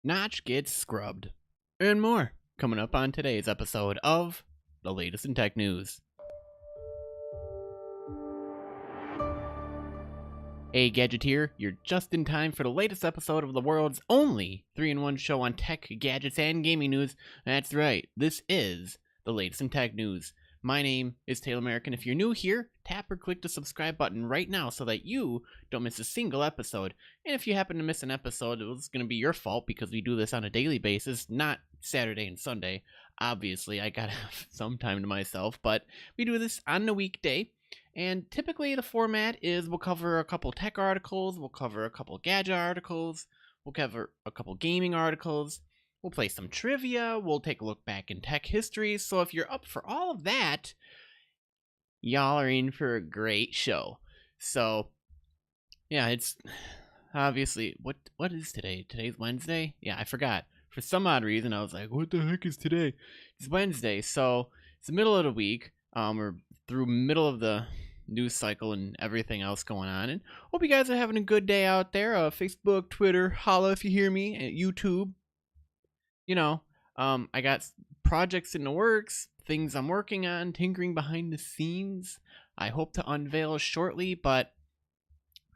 Notch gets scrubbed, and more coming up on today's episode of the latest in tech news. Hey Gadgeteer, you're just in time for the latest episode of the world's only 3-in-1 show on tech, gadgets, and gaming news. That's right, this is the latest in tech news. My name is Taylor American. If you're new here, tap or click the subscribe button right now so that you don't miss a single episode. And if you happen to miss an episode, it's going to be your fault because we do this on a daily basis, not Saturday and Sunday. Obviously, I gotta have some time to myself, but we do this on a weekday. And typically the format is we'll cover a couple tech articles, we'll cover a couple gadget articles, we'll cover a couple gaming articles, we'll play some trivia, we'll take a look back in tech history. So if you're up for all of that, y'all are in for a great show. So yeah, it's obviously, what is today? Today's Wednesday? Yeah, I forgot. For some odd reason, I was like, what the heck is today? It's Wednesday, so it's the middle of the week. We're through middle of the news cycle and everything else going on, and hope you guys are having a good day out there. Facebook, Twitter, holla if you hear me, and YouTube. You know, I got projects in the works, things I'm working on, tinkering behind the scenes. I hope to unveil shortly, but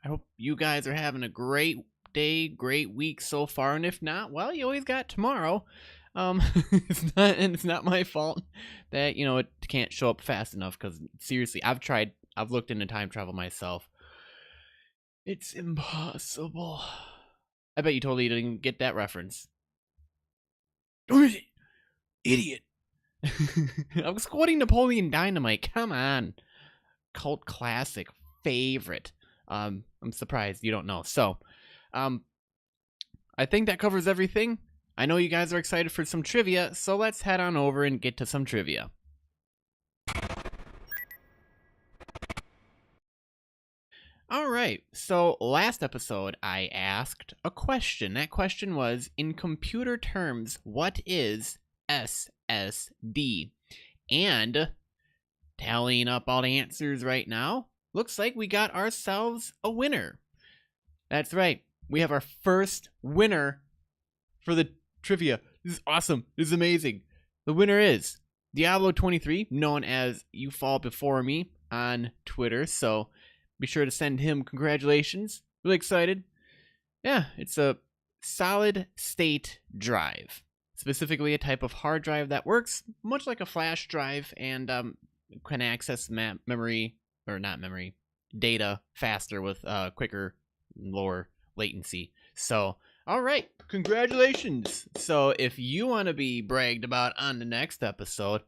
I hope you guys are having a great day, great week so far, and if not, well, you always got tomorrow. It's not my fault that, it can't show up fast enough, because seriously, I've looked into time travel myself. It's impossible. I bet you totally didn't get that reference. Idiot. I was quoting Napoleon Dynamite. Come on. Cult classic. Favorite. I'm surprised you don't know. So, I think that covers everything. I know you guys are excited for some trivia, so let's head on over and get to some trivia. Alright, so last episode I asked a question. That question was, in computer terms, what is SSD? And tallying up all the answers right now, looks like we got ourselves a winner. That's right, we have our first winner for the trivia. This is awesome. This is amazing. The winner is Diablo23, known as You Fall Before Me on Twitter. So be sure to send him congratulations. Really excited. Yeah, it's a solid state drive. Specifically a type of hard drive that works much like a flash drive and can access data faster with quicker, lower latency. So, all right, congratulations. So if you want to be bragged about on the next episode,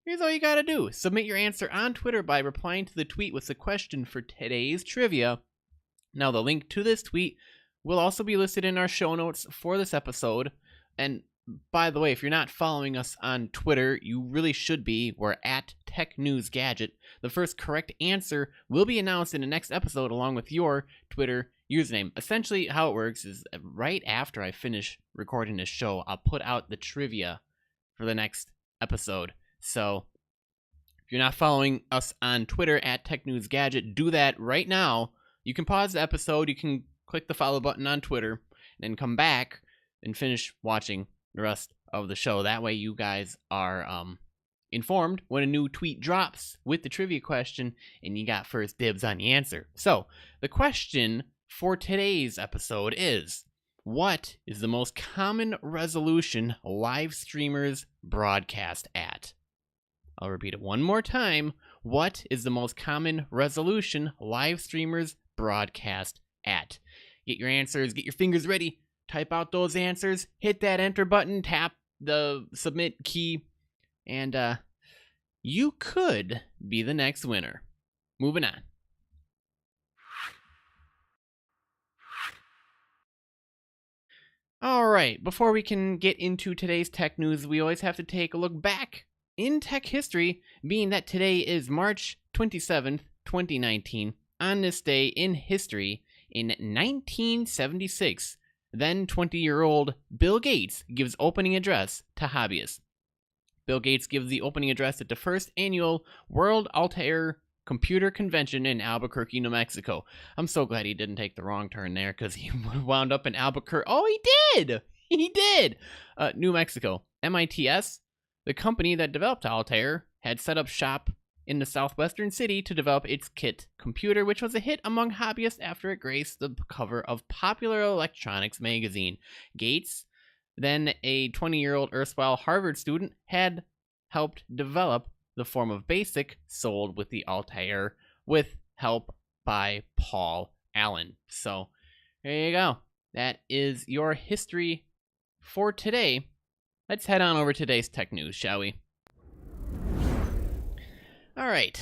here's all you got to do. Submit your answer on Twitter by replying to the tweet with the question for today's trivia. Now, the link to this tweet will also be listed in our show notes for this episode. And by the way, if you're not following us on Twitter, you really should be. We're at TechNewsGadget. The first correct answer will be announced in the next episode along with your Twitter username. Essentially, how it works is right after I finish recording this show, I'll put out the trivia for the next episode. So if you're not following us on Twitter at TechNewsGadget, do that right now. You can pause the episode, you can click the follow button on Twitter, and then come back and finish watching the rest of the show. That way you guys are informed when a new tweet drops with the trivia question, and you got first dibs on the answer. So the question for today's episode is, what is the most common resolution live streamers broadcast at? I'll repeat it one more time. What is the most common resolution live streamers broadcast at? Get your answers, get your fingers ready, type out those answers, hit that enter button, tap the submit key, and you could be the next winner. Moving on. Alright, before we can get into today's tech news, we always have to take a look back in tech history, being that today is March 27th, 2019. On this day in history, in 1976, then 20-year-old Bill Gates gives opening address to hobbyists. Bill Gates gives the opening address at the first annual World Altair Computer Convention in Albuquerque, New Mexico. I'm so glad he didn't take the wrong turn there, because he wound up in Albuquerque. Oh, he did! He did. New Mexico. MITS, the company that developed Altair, had set up shop in the southwestern city to develop its KIT computer, which was a hit among hobbyists after it graced the cover of Popular Electronics magazine. Gates, then a 20-year-old erstwhile Harvard student, had helped develop the form of BASIC sold with the Altair with help by Paul Allen. So there you go. That is your history for today. Let's head on over to today's tech news, shall we? All right.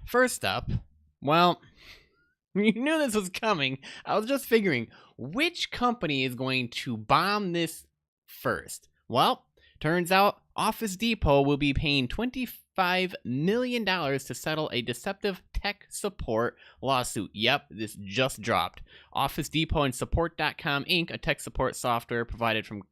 First up, well, you knew this was coming. I was just figuring which company is going to bomb this first. Well, turns out Office Depot will be paying $25 million to settle a deceptive tech support lawsuit. Yep, this just dropped. Office Depot and Support.com Inc., a tech support software provided from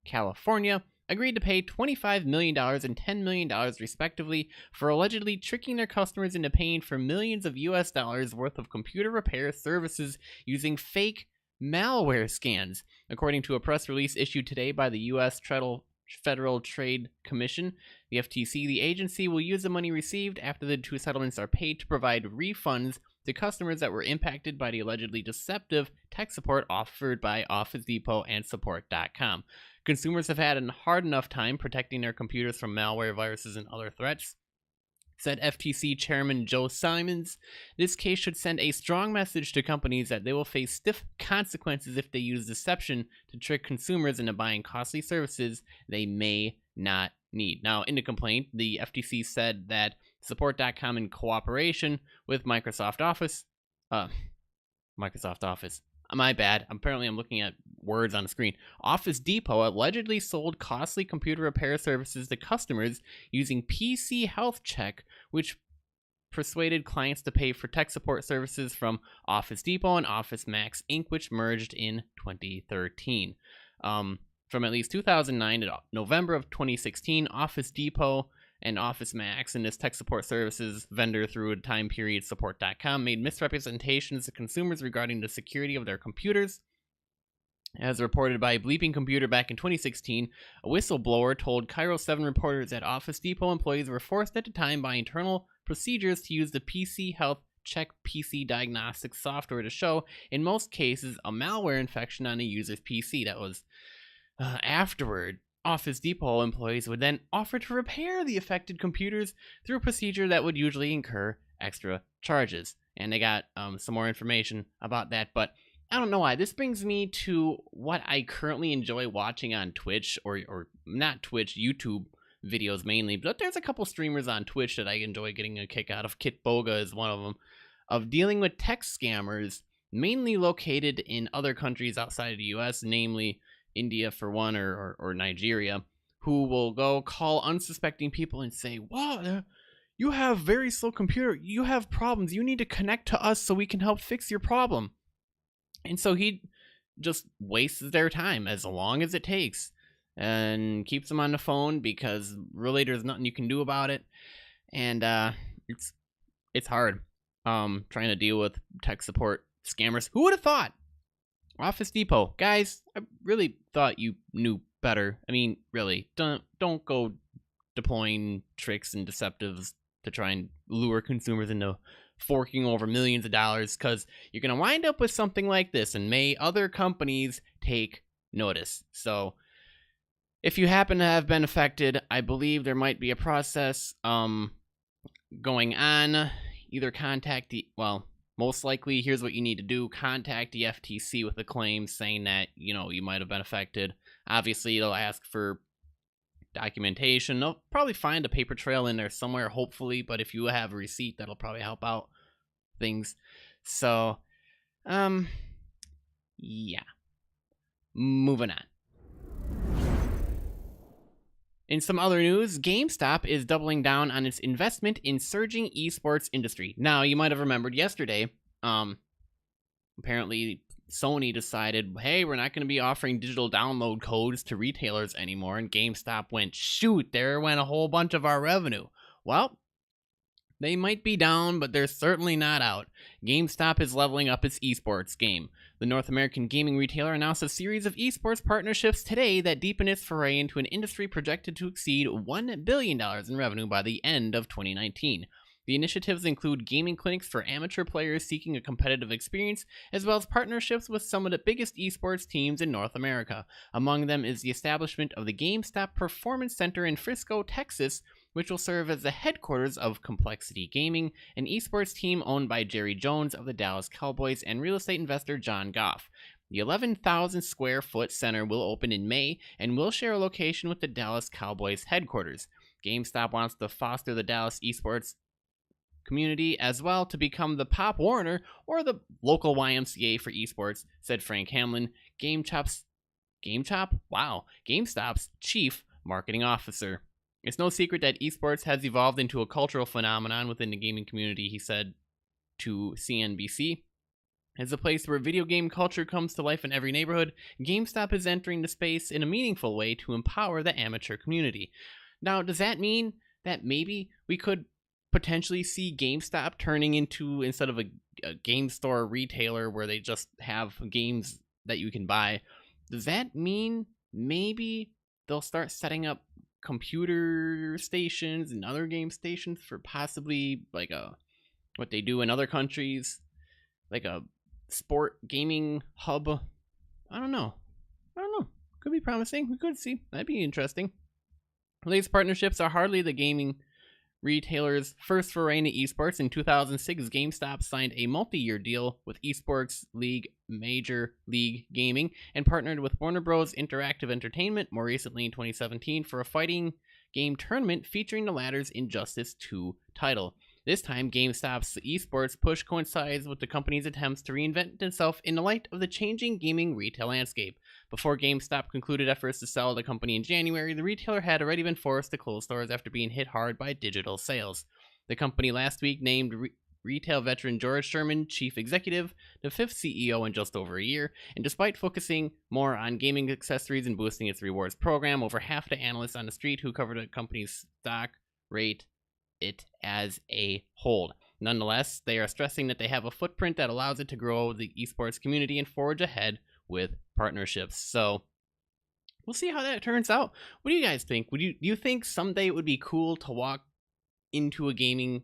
California, agreed to pay $25 million and $10 million respectively for allegedly tricking their customers into paying for millions of US dollars worth of computer repair services using fake malware scans. According to a press release issued today by the U.S. Federal Trade Commission, the FTC, the agency will use the money received after the two settlements are paid to provide refunds to customers that were impacted by the allegedly deceptive tech support offered by Office Depot and Support.com. Consumers have had a hard enough time protecting their computers from malware, viruses, and other threats, said FTC Chairman Joe Simons. This case should send a strong message to companies that they will face stiff consequences if they use deception to trick consumers into buying costly services they may not need. Now, in the complaint, the FTC said that Support.com, in cooperation with Microsoft Office, my bad. Apparently, I'm looking at words on the screen. Office Depot allegedly sold costly computer repair services to customers using PC Health Check, which persuaded clients to pay for tech support services from Office Depot and Office Max Inc., which merged in 2013. From at least 2009 to November of 2016, Office Depot and Office Max and this tech support services vendor through a time period Support.com made misrepresentations to consumers regarding the security of their computers. As reported by Bleeping Computer back in 2016, a whistleblower told Cairo 7 reporters that Office Depot employees were forced at the time by internal procedures to use the PC Health Check PC diagnostic software to show, in most cases, a malware infection on a user's PC. That was afterward. Office Depot employees would then offer to repair the affected computers through a procedure that would usually incur extra charges. And they got some more information about that, but I don't know why. This brings me to what I currently enjoy watching on Twitch, or not Twitch, YouTube videos mainly, but there's a couple streamers on Twitch that I enjoy getting a kick out of. Kit Boga is one of them, of dealing with tech scammers, mainly located in other countries outside of the US, namely India for one, or Nigeria, who will go call unsuspecting people and say, "Wow, you have very slow computer, you have problems, you need to connect to us so we can help fix your problem." And so he just wastes their time as long as it takes and keeps them on the phone because really there's nothing you can do about it. And it's hard trying to deal with tech support scammers. Who would have thought? Office Depot, guys, I really thought you knew better. I mean, really, don't go deploying tricks and deceptives to try and lure consumers into forking over millions of dollars, because you're going to wind up with something like this, and may other companies take notice. So if you happen to have been affected, I believe there might be a process going on. Either contact the, well, most likely, here's what you need to do. Contact the FTC with a claim saying that, you know, you might have been affected. Obviously, they'll ask for documentation. They'll probably find a paper trail in there somewhere, hopefully, but if you have a receipt, that'll probably help out things. So, yeah. Moving on. In some other news, GameStop is doubling down on its investment in surging esports industry. Now, you might have remembered yesterday, apparently Sony decided, hey, we're not going to be offering digital download codes to retailers anymore, and GameStop went, shoot, there went a whole bunch of our revenue. Well, They might be down, but they're certainly not out. GameStop is leveling up its esports game. The North American gaming retailer announced a series of esports partnerships today that deepen its foray into an industry projected to exceed $1 billion in revenue by the end of 2019. The initiatives include gaming clinics for amateur players seeking a competitive experience, as well as partnerships with some of the biggest esports teams in North America. Among them is the establishment of the GameStop Performance Center in Frisco, Texas, which will serve as the headquarters of Complexity Gaming, an esports team owned by Jerry Jones of the Dallas Cowboys and real estate investor John Goff. The 11,000 square foot center will open in May and will share a location with the Dallas Cowboys headquarters. GameStop wants to foster the Dallas esports community as well to become the Pop Warner or the local YMCA for esports, said Frank Hamlin, GameStop's chief marketing officer. It's no secret that esports has evolved into a cultural phenomenon within the gaming community, he said to CNBC. As a place where video game culture comes to life in every neighborhood, GameStop is entering the space in a meaningful way to empower the amateur community. Now, does that mean that maybe we could potentially see GameStop turning into, instead of a game store retailer where they just have games that you can buy, does that mean maybe they'll start setting up computer stations and other game stations for possibly like what they do in other countries, like a sport gaming hub? I don't know. Could be promising. We could see. That'd be interesting. These partnerships are hardly the gaming retailer's first foray into esports. In 2006, GameStop signed a multi-year deal with esports league Major League Gaming and partnered with Warner Bros. Interactive Entertainment more recently in 2017 for a fighting game tournament featuring the latter's Injustice 2 title. This time, GameStop's esports push coincides with the company's attempts to reinvent itself in the light of the changing gaming retail landscape. Before GameStop concluded efforts to sell the company in January, the retailer had already been forced to close stores after being hit hard by digital sales. The company last week named retail veteran George Sherman chief executive, the fifth CEO in just over a year, and despite focusing more on gaming accessories and boosting its rewards program, over half the analysts on the street who covered the company's stock rate it as a hold. Nonetheless, they are stressing that they have a footprint that allows it to grow the esports community and forge ahead with partnerships. So we'll see how that turns out. What do you guys think? Do you think someday it would be cool to walk into a gaming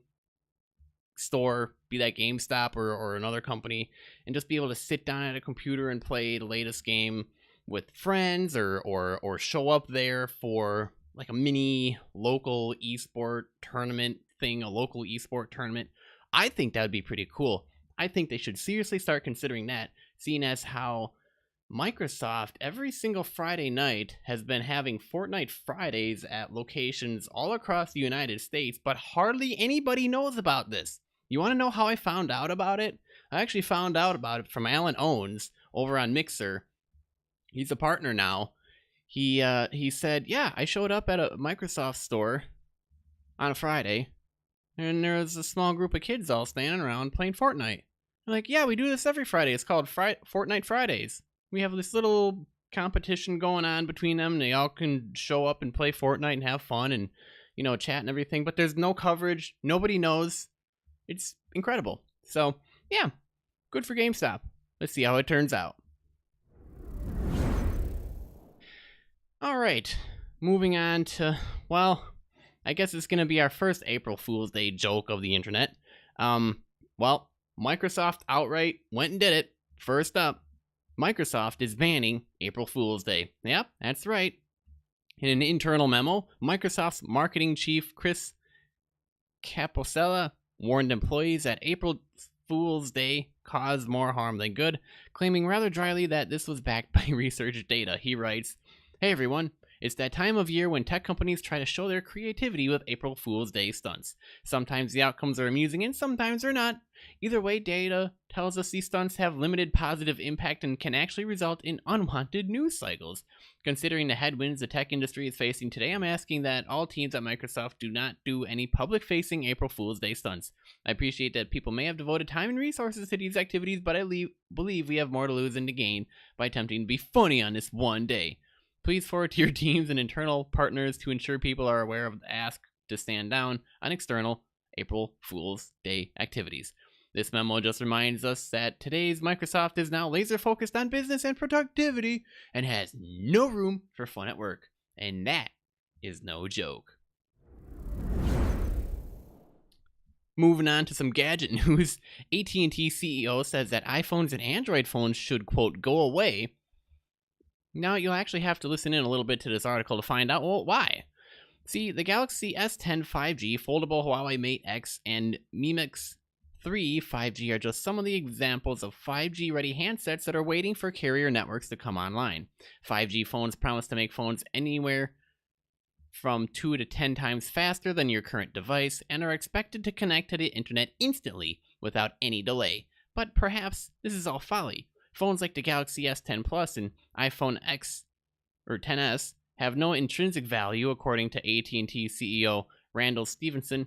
store, be that GameStop or another company, and just be able to sit down at a computer and play the latest game with friends, or show up there for like a mini local esport tournament thing, a local esport tournament? I think that would be pretty cool. I think they should seriously start considering that, seeing as how Microsoft every single Friday night has been having Fortnite Fridays at locations all across the United States, but hardly anybody knows about this. You want to know how I found out about it? I actually found out about it from Alan Owens over on Mixer. He's a partner now. He said, yeah, I showed up at a Microsoft store on a Friday, and there was a small group of kids all standing around playing Fortnite. I'm like, yeah, we do this every Friday. It's called Fortnite Fridays. We have this little competition going on between them, and they all can show up and play Fortnite and have fun and, chat and everything, but there's no coverage. Nobody knows. It's incredible. So, yeah, good for GameStop. Let's see how it turns out. All right, moving on to, well, I guess it's going to be our first April Fool's Day joke of the internet. Well, Microsoft outright went and did it. First up, Microsoft is banning April Fool's Day. Yep, that's right. In an internal memo, Microsoft's marketing chief, Chris Caposella, warned employees that April Fool's Day caused more harm than good, claiming rather dryly that this was backed by research data. He writes, "Hey everyone, it's that time of year when tech companies try to show their creativity with April Fool's Day stunts. Sometimes the outcomes are amusing and sometimes they're not. Either way, data tells us these stunts have limited positive impact and can actually result in unwanted news cycles. Considering the headwinds the tech industry is facing today, I'm asking that all teams at Microsoft do not do any public-facing April Fool's Day stunts. I appreciate that people may have devoted time and resources to these activities, but I believe we have more to lose than to gain by attempting to be funny on this one day. Please forward to your teams and internal partners to ensure people are aware of the ask to stand down on external April Fool's Day activities. This memo just reminds us that today's Microsoft is now laser focused on business and productivity and has no room for fun at work. And that is no joke. Moving on to some gadget news, AT&T CEO says that iPhones and Android phones should, quote, go away. Now you'll actually have to listen in a little bit to this article to find out, well, why. See, the Galaxy S10 5G, foldable Huawei Mate X, and Mi Mix 3 5G are just some of the examples of 5G-ready handsets that are waiting for carrier networks to come online. 5G phones promise to make phones anywhere from 2 to 10 times faster than your current device and are expected to connect to the internet instantly without any delay. But perhaps this is all folly. Phones like the Galaxy S10 Plus and iPhone X or 10s have no intrinsic value, according to AT&T CEO Randall Stephenson,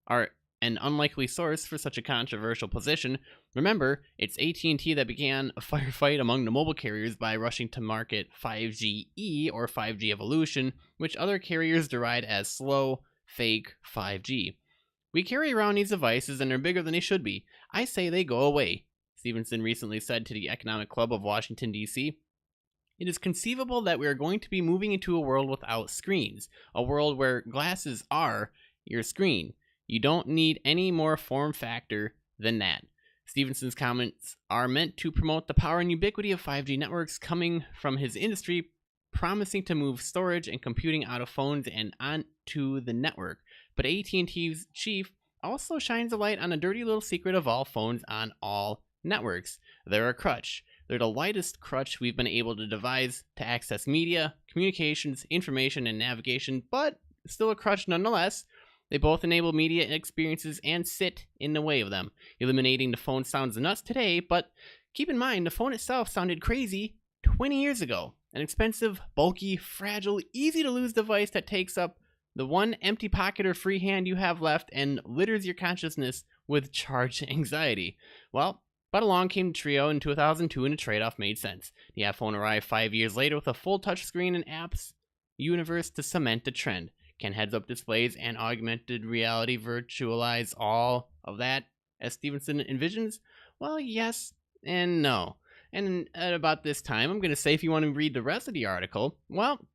are an unlikely source for such a controversial position. Remember, it's AT&T that began a firefight among the mobile carriers by rushing to market 5GE or 5G Evolution, which other carriers deride as slow, fake 5G. We carry around these devices and they're bigger than they should be. I say they go away, Stevenson recently said to the Economic Club of Washington, D.C. It is conceivable that we are going to be moving into a world without screens, a world where glasses are your screen. You don't need any more form factor than that. Stevenson's comments are meant to promote the power and ubiquity of 5G networks coming from his industry, promising to move storage and computing out of phones and onto the network. But AT&T's chief also shines a light on a dirty little secret of all phones on all networks. They're a crutch. They're the lightest crutch we've been able to devise to access media, communications, information, and navigation, but still a crutch nonetheless. They both enable media experiences and sit in the way of them. Eliminating the phone sounds nuts today, but keep in mind the phone itself sounded crazy 20 years ago. An expensive, bulky, fragile, easy-to-lose device that takes up the one empty pocket or free hand you have left and litters your consciousness with charged anxiety. Well, but along came the Trio in 2002 and a trade-off made sense. The iPhone arrived 5 years later with a full touchscreen and apps universe to cement the trend. Can heads-up displays and augmented reality virtualize all of that, as Stevenson envisions? Well, yes and no. And at about this time, I'm going to say if you want to read the rest of the article, well,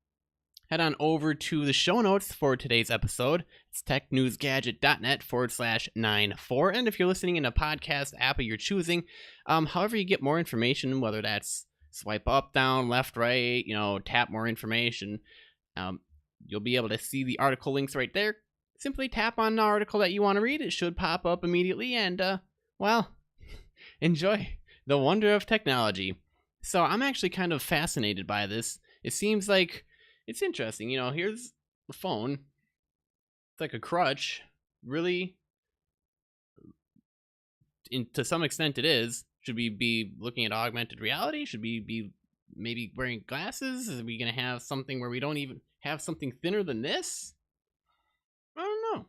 head on over to the show notes for today's episode. It's technewsgadget.net/94. And if you're listening in a podcast app of your choosing, however you get more information, whether that's swipe up, down, left, right, tap more information, you'll be able to see the article links right there. Simply tap on the article that you want to read. It should pop up immediately and, enjoy the wonder of technology. So I'm actually kind of fascinated by this. It seems like it's interesting. Here's the phone. It's like a crutch. Really, to some extent it is. Should we be looking at augmented reality? Should we be maybe wearing glasses? Are we going to have something where we don't even have something thinner than this? I don't know.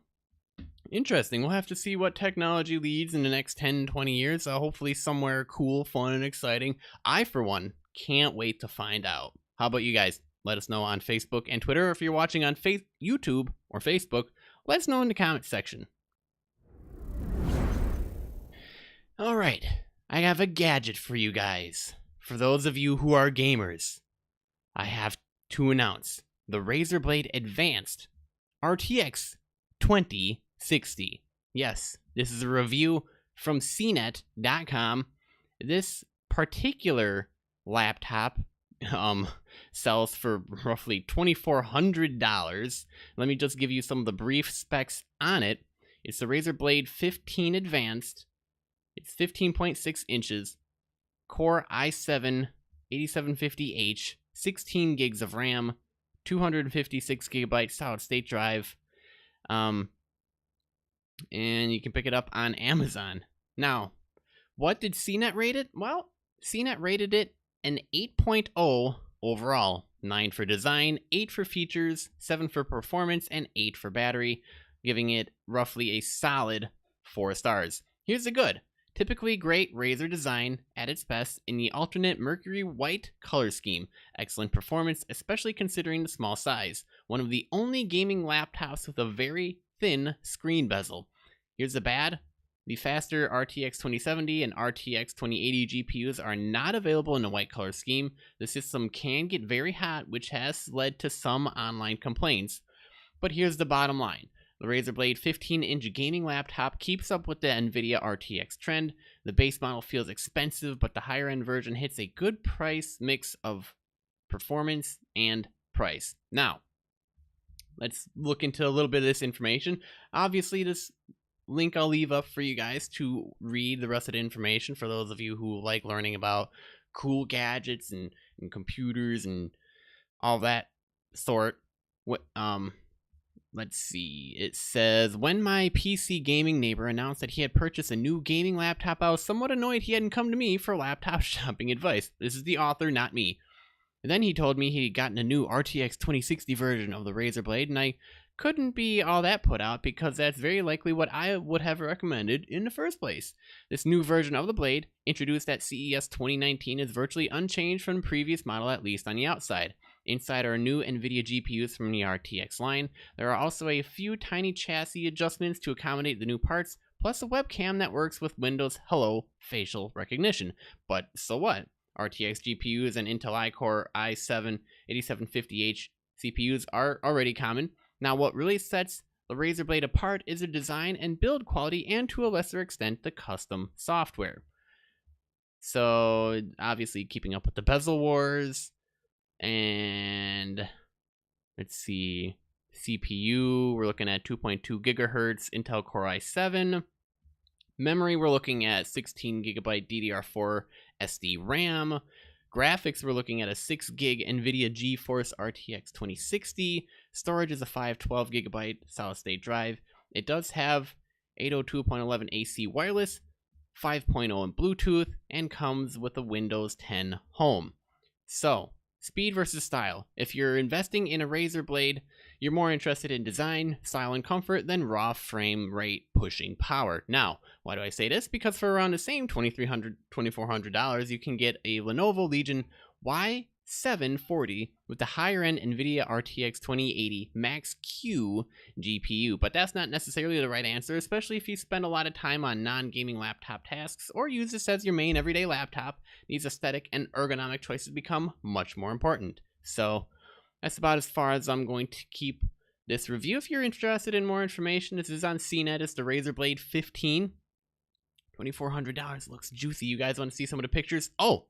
Interesting. We'll have to see what technology leads in the next 10, 20 years. Hopefully somewhere cool, fun, and exciting. I, for one, can't wait to find out. How about you guys? Let us know on Facebook and Twitter. If you're watching on YouTube or Facebook, let us know in the comments section. All right. I have a gadget for you guys. For those of you who are gamers, I have to announce the Razer Blade Advanced RTX 2060. Yes, this is a review from CNET.com. This particular laptop sells for roughly $2,400. Let me just give you some of the brief specs on it. It's the Razer Blade 15 Advanced. It's 15.6 inches, Core i7 8750H, 16 gigs of RAM, 256 gigabyte solid state drive, and you can pick it up on Amazon. Now, what did CNET rate it? Well, CNET rated it an 8.0 overall, 9 for design, 8 for features, 7 for performance, and 8 for battery, giving it roughly a solid 4 stars. Here's the good. Typically great Razer design at its best in the alternate mercury white color scheme. Excellent performance, especially considering the small size. One of the only gaming laptops with a very thin screen bezel. Here's the bad. The faster RTX 2070 and RTX 2080 GPUs are not available in a white color scheme. The system can get very hot, which has led to some online complaints. But here's the bottom line. The Razer Blade 15-inch gaming laptop keeps up with the NVIDIA RTX trend. The base model feels expensive, but the higher-end version hits a good price mix of performance and price. Now, let's look into a little bit of this information. Obviously, this link I'll leave up for you guys to read the rest of the information for those of you who like learning about cool gadgets and computers and all that sort. Let's see. It says, when my PC gaming neighbor announced that he had purchased a new gaming laptop, I was somewhat annoyed he hadn't come to me for laptop shopping advice. This is the author, not me. And then he told me he'd gotten a new RTX 2060 version of the Razer Blade, and I couldn't be all that put out because that's very likely what I would have recommended in the first place. This new version of the Blade, introduced at CES 2019, is virtually unchanged from the previous model, at least on the outside. Inside are new NVIDIA GPUs from the RTX line. There are also a few tiny chassis adjustments to accommodate the new parts, plus a webcam that works with Windows Hello facial recognition. But so what? RTX GPUs and Intel iCore i7 8750H CPUs are already common. Now, what really sets the Razer Blade apart is the design and build quality, and to a lesser extent, the custom software. So, obviously, keeping up with the bezel wars. And let's see, CPU, we're looking at 2.2 gigahertz Intel Core i7. Memory, we're looking at 16 gigabyte DDR4 SD RAM. Graphics, we're looking at a 6 gig NVIDIA GeForce RTX 2060. Storage is a 512 gigabyte solid state drive. It does have 802.11 AC wireless, 5.0 in Bluetooth, and comes with a Windows 10 Home. So, speed versus style. If you're investing in a Razer Blade, you're more interested in design, style, and comfort than raw frame rate pushing power. Now, why do I say this? Because for around the same $2,300, $2,400, you can get a Lenovo Legion Y740 with the higher-end NVIDIA RTX 2080 Max-Q GPU. But that's not necessarily the right answer, especially if you spend a lot of time on non-gaming laptop tasks or use this as your main everyday laptop. These aesthetic and ergonomic choices become much more important. So, that's about as far as I'm going to keep this review. If you're interested in more information, this is on CNET. It's the Razer Blade 15. $2,400 looks juicy. You guys want to see some of the pictures? Oh,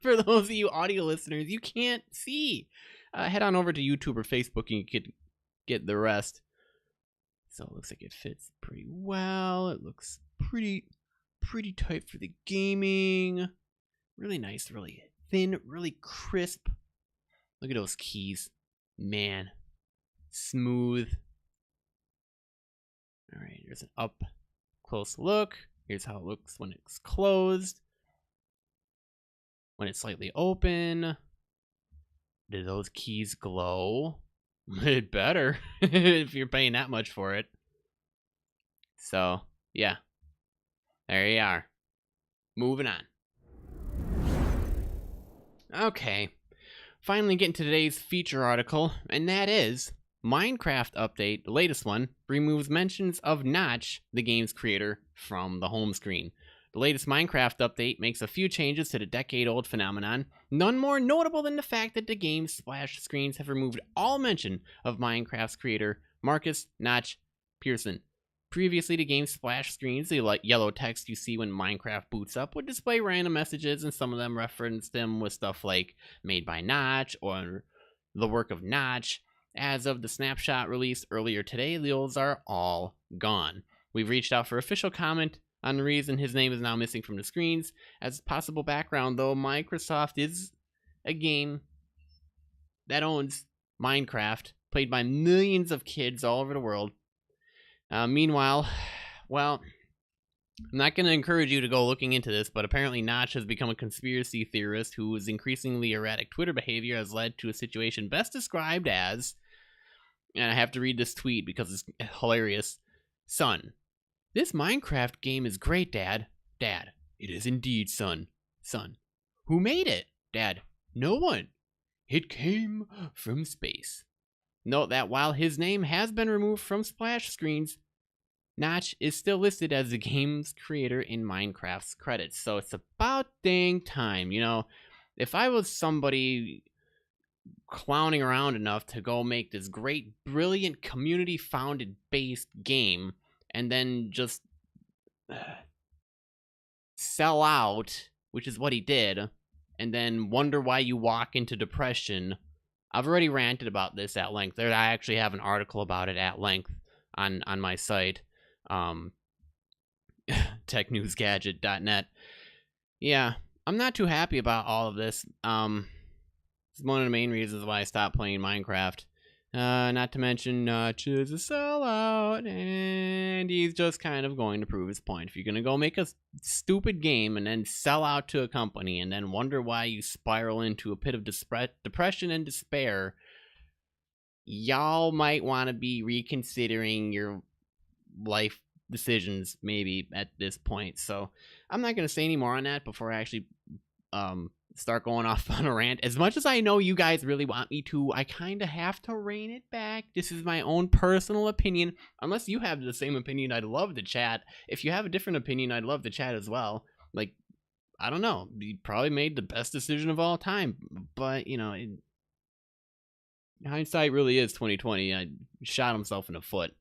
for those of you audio listeners, you can't see. Head on over to YouTube or Facebook and you can get the rest. So it looks like it fits pretty well. It looks pretty tight for the gaming. Really nice, really thin, really crisp. Look at those keys. Man. Smooth. Alright, here's an up close look. Here's how it looks when it's closed. When it's slightly open. Do those keys glow? It better if you're paying that much for it. So, yeah. There you are. Moving on. Okay. Finally getting to today's feature article, and that is Minecraft update, the latest one, removes mentions of Notch, the game's creator, from the home screen. The latest Minecraft update makes a few changes to the decade-old phenomenon, none more notable than the fact that the game's splash screens have removed all mention of Minecraft's creator, Marcus Notch Pearson. Previously, the game's splash screens, the yellow text you see when Minecraft boots up, would display random messages, and some of them referenced them with stuff like made by Notch or the work of Notch. As of the snapshot released earlier today, those are all gone. We've reached out for official comment on the reason his name is now missing from the screens. As possible background, though, Microsoft is a game that owns Minecraft, played by millions of kids all over the world. Meanwhile, well, I'm not going to encourage you to go looking into this, but apparently Notch has become a conspiracy theorist whose increasingly erratic Twitter behavior has led to a situation best described as, and I have to read this tweet because it's hilarious. Son, this Minecraft game is great, Dad. Dad, it is indeed, son. Son, who made it? Dad, no one. It came from space. Note that while his name has been removed from splash screens, Notch is still listed as the game's creator in Minecraft's credits. So it's about dang time. If I was somebody clowning around enough to go make this great, brilliant, community-founded based game and then just sell out, which is what he did, and then wonder why you walk into depression. I've already ranted about this at length. I actually have an article about it at length on my site, TechNewsGadget.net. Yeah, I'm not too happy about all of this. It's one of the main reasons why I stopped playing Minecraft. Not to mention Notch is a sellout, and he's just kind of going to prove his point. If you're going to go make a stupid game and then sell out to a company and then wonder why you spiral into a pit of depression and despair, y'all might want to be reconsidering your life decisions maybe at this point. So I'm not going to say any more on that before I actually start going off on a rant. As much as I know you guys really want me to, I kind of have to rein it back. This is my own personal opinion. Unless you have the same opinion, I'd love to chat. If you have a different opinion, I'd love to chat as well. Like, I don't know. You probably made the best decision of all time. But, hindsight really is 2020. I shot himself in the foot.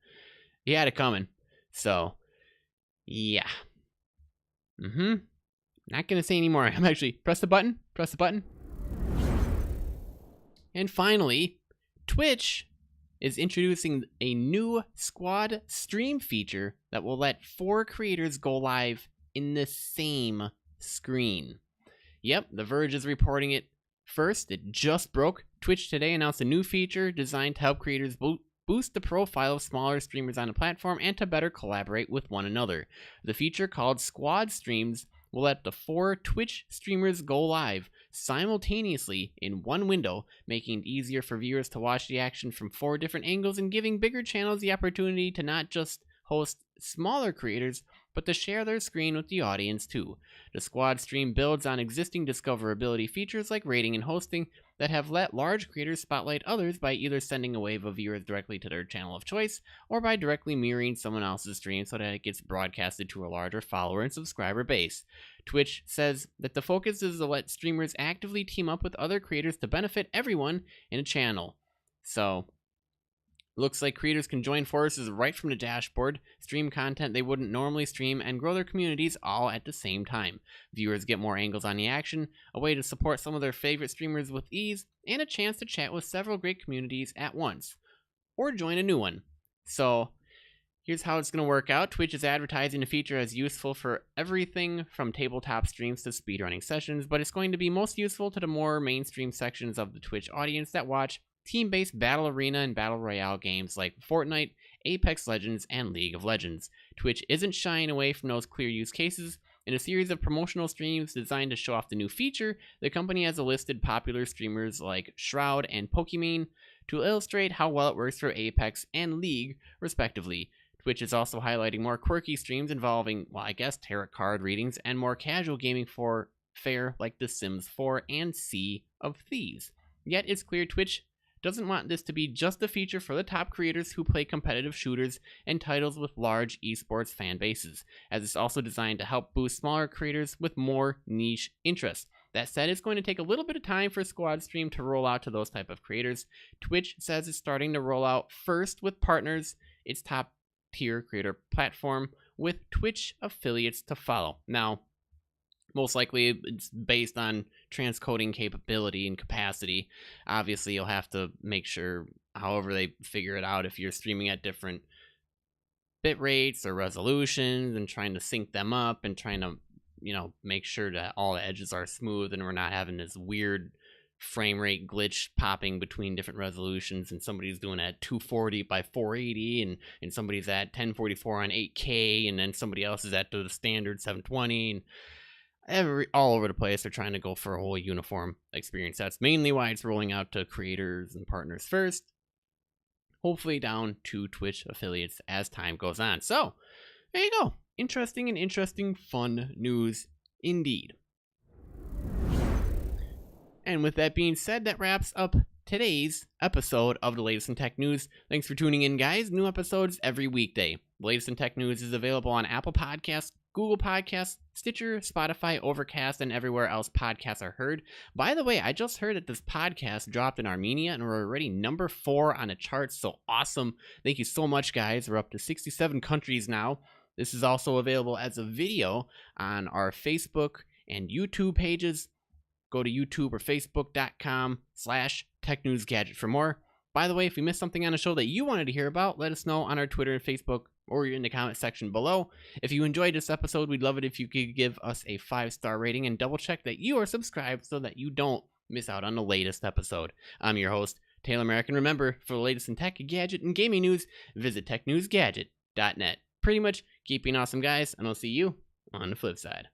He had it coming. So, yeah. Not gonna say anymore. I'm actually press the button. And finally, Twitch is introducing a new squad stream feature that will let 4 creators go live in the same screen. Yep, The Verge is reporting it first. It just broke. Twitch today announced a new feature designed to help creators boost the profile of smaller streamers on the platform and to better collaborate with one another. The feature, called Squad Streams, will let the 4 Twitch streamers go live simultaneously in one window, making it easier for viewers to watch the action from 4 different angles and giving bigger channels the opportunity to not just host smaller creators, but to share their screen with the audience too. The squad stream builds on existing discoverability features like rating and hosting that have let large creators spotlight others by either sending a wave of viewers directly to their channel of choice or by directly mirroring someone else's stream so that it gets broadcasted to a larger follower and subscriber base. Twitch says that the focus is to let streamers actively team up with other creators to benefit everyone in a channel. So, looks like creators can join forces right from the dashboard, stream content they wouldn't normally stream, and grow their communities all at the same time. Viewers get more angles on the action, a way to support some of their favorite streamers with ease, and a chance to chat with several great communities at once, or join a new one. So, here's how it's going to work out. Twitch is advertising the feature as useful for everything from tabletop streams to speedrunning sessions, but it's going to be most useful to the more mainstream sections of the Twitch audience that watch team-based battle arena and battle royale games like Fortnite, Apex Legends, and League of Legends. Twitch isn't shying away from those clear use cases. In a series of promotional streams designed to show off the new feature, the company has listed popular streamers like Shroud and Pokimane to illustrate how well it works for Apex and League, respectively. Twitch is also highlighting more quirky streams involving, tarot card readings and more casual gaming fare like The Sims 4 and Sea of Thieves. Yet it's clear Twitch doesn't want this to be just a feature for the top creators who play competitive shooters and titles with large esports fan bases, as it's also designed to help boost smaller creators with more niche interests. That said, it's going to take a little bit of time for Squad Stream to roll out to those type of creators. Twitch says it's starting to roll out first with partners, its top tier creator platform, with Twitch affiliates to follow. Now, most likely it's based on transcoding capability and capacity. Obviously, you'll have to make sure, however they figure it out, if you're streaming at different bit rates or resolutions and trying to sync them up and trying to, make sure that all the edges are smooth and we're not having this weird frame rate glitch popping between different resolutions, and somebody's doing at 240 by 480 and somebody's at 1044 on 8K, and then somebody else is at the standard 720, and all over the place. They're trying to go for a whole uniform experience. That's mainly why it's rolling out to creators and partners first, hopefully down to Twitch affiliates as time goes on. So there you go. Interesting fun news indeed. And with that being said, that wraps up today's episode of the latest in tech news. Thanks for tuning in, guys. New episodes every weekday. The latest in tech news is available on Apple Podcasts, Google Podcasts, Stitcher, Spotify, Overcast, and everywhere else podcasts are heard. By the way, I just heard that this podcast dropped in Armenia and we're already number 4 on the charts. So awesome. Thank you so much, guys. We're up to 67 countries now. This is also available as a video on our Facebook and YouTube pages. Go to YouTube or Facebook.com/TechNewsGadget for more. By the way, if we missed something on the show that you wanted to hear about, let us know on our Twitter and Facebook or in the comment section below. If you enjoyed this episode, we'd love it if you could give us a 5-star rating and double check that you are subscribed so that you don't miss out on the latest episode. I'm your host, Taylor Merrick, and remember, for the latest in tech, gadget, and gaming news, visit TechNewsGadget.net. Pretty much keep being awesome, guys, and I'll see you on the flip side.